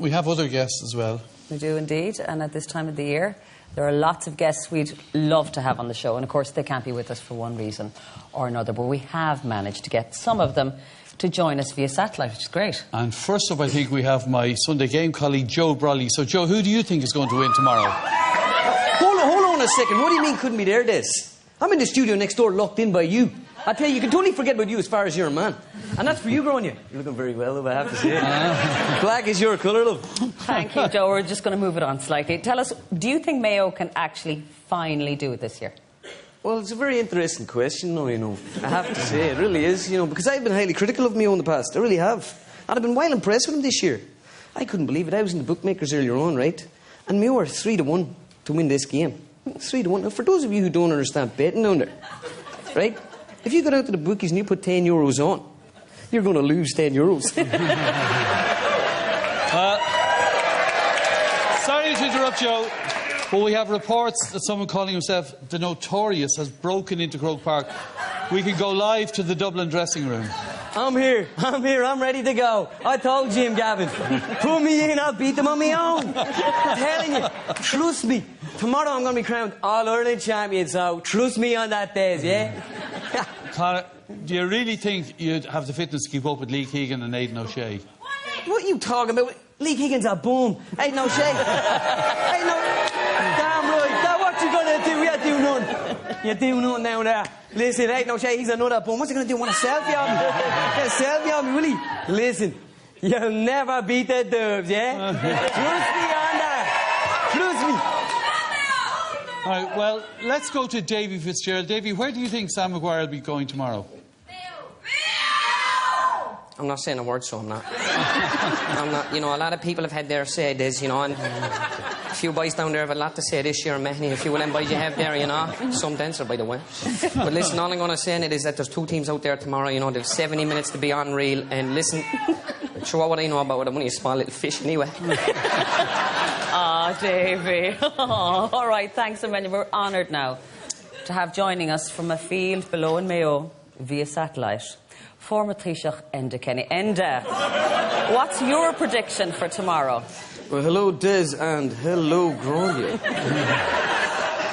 We have other guests as well. We do indeed, and at this time of the year there are lots of guests we'd love to have on the show, and of course they can't be with us for one reason or another, but we have managed to get some of them to join us via satellite, which is great. And first up, I think we have my Sunday game colleague Joe Brolly. So Joe, who do you think is going to win tomorrow? Hold on a second. What do you mean couldn't be there, Des? I'm in the studio next door locked in by you. I tell you, you can totally forget about you as far as you're a man. And that's for you, Gráinne. You're looking very well, though, I have to say. Black is your colour, love. Thank you, Joe. We're just going to move it on slightly. Tell us, do you think Mayo can actually finally do it this year? Well, it's a very interesting question, though, you know. I have to say, it really is, you know, because I've been highly critical of Mayo in the past. I really have. And I've been well impressed with him this year. I couldn't believe it. I was in the bookmakers earlier on, right? And Mayo are 3-1 to win this game. 3-1. Now, for those of you who don't understand betting down there, right? If you go down to the bookies and you put 10 euros on, you're going to lose 10 euros. Sorry to interrupt, Joe, but we have reports that someone calling himself the Notorious has broken into Croke Park. We can go live to the Dublin dressing room. I'm here, I'm ready to go. I told Jim Gavin, put me in, I'll beat them on my own. I'm telling you, trust me, tomorrow I'm going to be crowned All-Ireland champion, so trust me on that day, yeah? Conor, do you really think you'd have the fitness to keep up with Lee Keegan and Aidan O'Shea? What are you talking about? Lee Keegan's a boom. Aidan O'Shea. Ain't no... Damn right. Now what you gonna do? You do nothing. You do nothing down there. Listen, Aidan O'Shea, he's another boom. What's he gonna do? Want a selfie of me? Get a selfie of me, will he? Listen, you'll never beat the Dubs, yeah? Trust me on that. Trust me. All right, well, let's go to Davy Fitzgerald. Davy, where do you think Sam Maguire will be going tomorrow? I'm not saying a word, so I'm not. I'm not. You know, a lot of people have had their say this, you know, and a few boys down there have a lot to say this year, Mahoney. A few of them boys you have there, you know. Some dancer, by the way. But listen, all I'm going to say in it is that there's two teams out there tomorrow, you know. There's 70 minutes to be unreal. And listen, sure what I know about it, I'm only a small little fish anyway. Ah, Davy. Oh, all right, thanks a million. We're honoured now to have joining us from a field below in Mayo via satellite, former Taoiseach Enda Kenny. Enda, what's your prediction for tomorrow? Well, hello, Des, and hello, Gráinne.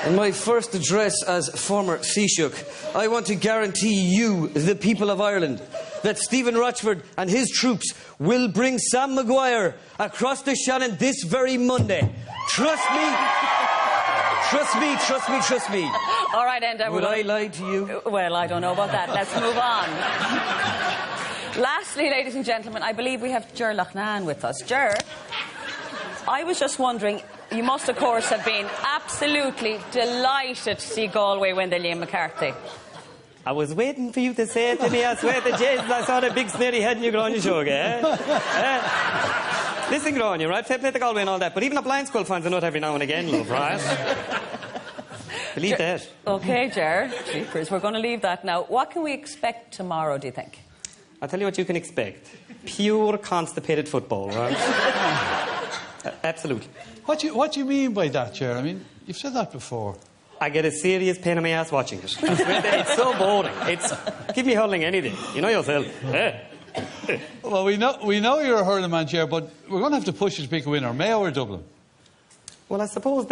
In my first address as former Taoiseach, I want to guarantee you, the people of Ireland, that Stephen Rochford and his troops will bring Sam Maguire across the Shannon this very Monday. Trust me. Trust me, trust me, trust me. All right, Enda. Would I lie to you? Well, I don't know about that. Let's move on. Lastly, ladies and gentlemen, I believe we have Ger Loughnane with us. Ger, I was just wondering, you must, of course, have been absolutely delighted to see Galway win the Liam McCarthy. I was waiting for you to say it to me. I swear to Jesus, I saw the big snitty head in your Gráinne show, eh? Listen, Gráinne, right? Fair play to Galway and all that, but even the blind school fans are not every now and again, love, right? Believe that. OK, Ger. Jeepers, we're going to leave that now. What can we expect tomorrow, do you think? I'll tell you what you can expect. Pure constipated football, right? Absolutely. What do you mean by that, Ger? I mean, you've said that before. I get a serious pain in my ass watching it. I swear to you, it's so boring. Give me hurling anything. You know yourself. Well, we know you're a hurling man, Ger, but we're going to have to push you to pick a winner, Mayo or Dublin. Well, I suppose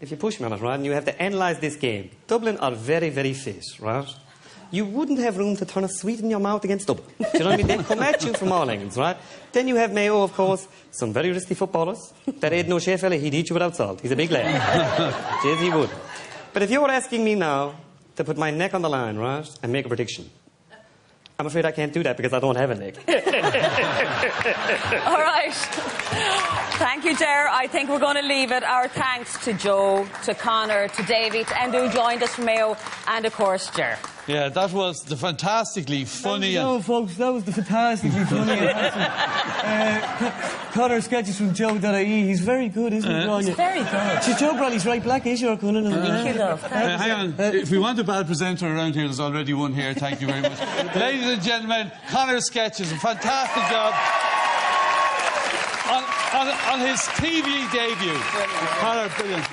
if you push me on it, right, and you have to analyse this game, Dublin are very, very fit, right? You wouldn't have room to turn a sweet in your mouth against Dublin. Do you know what I mean? They come at you from all angles, right? Then you have Mayo, of course, some very risky footballers. That Aidan O'Shea fella, he'd eat you without salt. He's a big lad. Jeez, he would. But if you're asking me now to put my neck on the line, right, and make a prediction, I'm afraid I can't do that because I don't have a neck. All right. Thank you, Ger. I think we're going to leave it. Our thanks to Joe, to Conor, to Davy, to Enda, who joined us from Mayo, and, of course, Ger. Yeah, that was the fantastically funny... No, folks, that was the fantastically funny and Conor Sketches from Joe.ie. He's very good, isn't he, Gráinne? He's very good. Joe Brolly's right, black is your Conor. Thank you, love. hang on. If we want a bad presenter around here, there's already one here. Thank you very much. Ladies and gentlemen, Conor Sketches, a fantastic job on his TV debut. Conor, brilliant.